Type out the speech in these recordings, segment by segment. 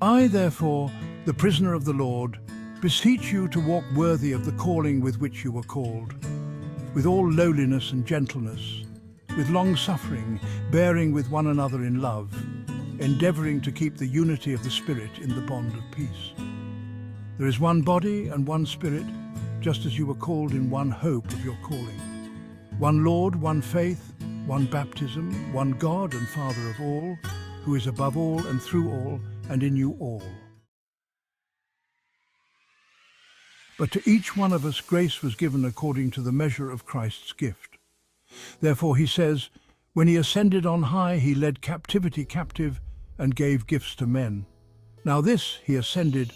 I, therefore, the prisoner of the Lord, beseech you to walk worthy of the calling with which you were called, with all lowliness and gentleness, with long-suffering, bearing with one another in love, endeavoring to keep the unity of the Spirit in the bond of peace. There is one body and one Spirit, just as you were called in one hope of your calling. One Lord, one faith, one baptism, one God and Father of all, who is above all and through all and in you all. But to each one of us grace was given according to the measure of Christ's gift. Therefore he says, when he ascended on high, he led captivity captive and gave gifts to men. Now this, he ascended,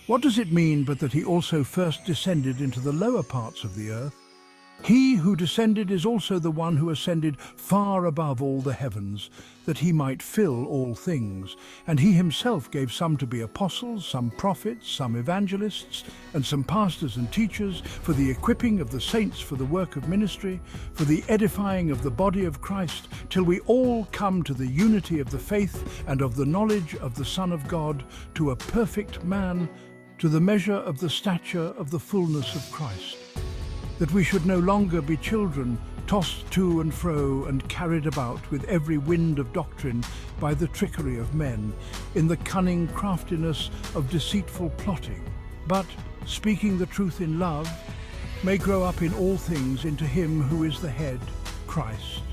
what does it mean but that he also first descended into the lower parts of the earth? He who descended is also the one who ascended far above all the heavens, that he might fill all things. And he himself gave some to be apostles, some prophets, some evangelists, and some pastors and teachers, for the equipping of the saints for the work of ministry, for the edifying of the body of Christ, till we all come to the unity of the faith and of the knowledge of the Son of God, to a perfect man, to the measure of the stature of the fullness of Christ. That we should no longer be children, tossed to and fro and carried about with every wind of doctrine by the trickery of men, in the cunning craftiness of deceitful plotting, but, speaking the truth in love, may grow up in all things into him who is the head, Christ,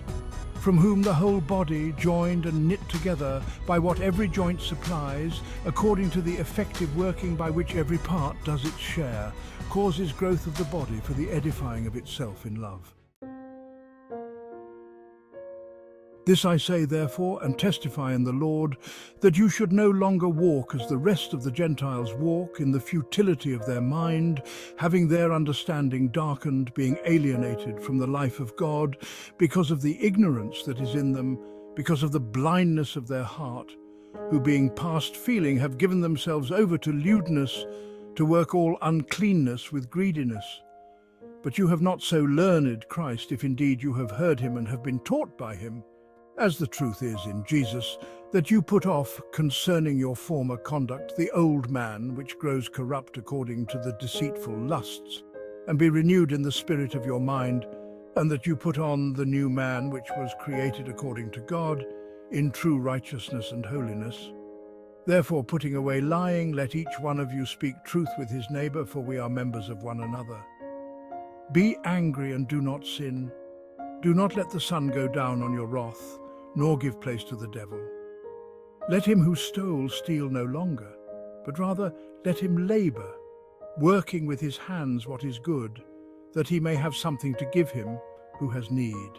from whom the whole body, joined and knit together by what every joint supplies, according to the effective working by which every part does its share, causes growth of the body for the edifying of itself in love. This I say, therefore, and testify in the Lord, that you should no longer walk as the rest of the Gentiles walk, in the futility of their mind, having their understanding darkened, being alienated from the life of God, because of the ignorance that is in them, because of the blindness of their heart, who being past feeling have given themselves over to lewdness, to work all uncleanness with greediness. But you have not so learned Christ, if indeed you have heard him and have been taught by him, as the truth is in Jesus, that you put off concerning your former conduct the old man which grows corrupt according to the deceitful lusts, and be renewed in the spirit of your mind, and that you put on the new man which was created according to God, in true righteousness and holiness. Therefore, putting away lying, let each one of you speak truth with his neighbor, for we are members of one another. Be angry and do not sin. Do not let the sun go down on your wrath, nor give place to the devil. Let him who stole steal no longer, but rather let him labor, working with his hands what is good, that he may have something to give him who has need.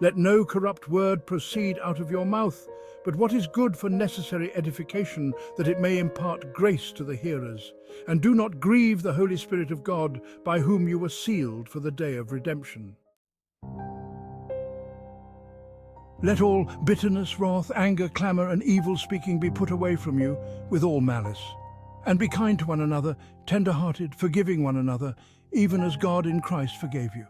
Let no corrupt word proceed out of your mouth, but what is good for necessary edification, that it may impart grace to the hearers. And do not grieve the Holy Spirit of God, by whom you were sealed for the day of redemption. Let all bitterness, wrath, anger, clamor, and evil speaking be put away from you, with all malice. And be kind to one another, tender-hearted, forgiving one another, even as God in Christ forgave you.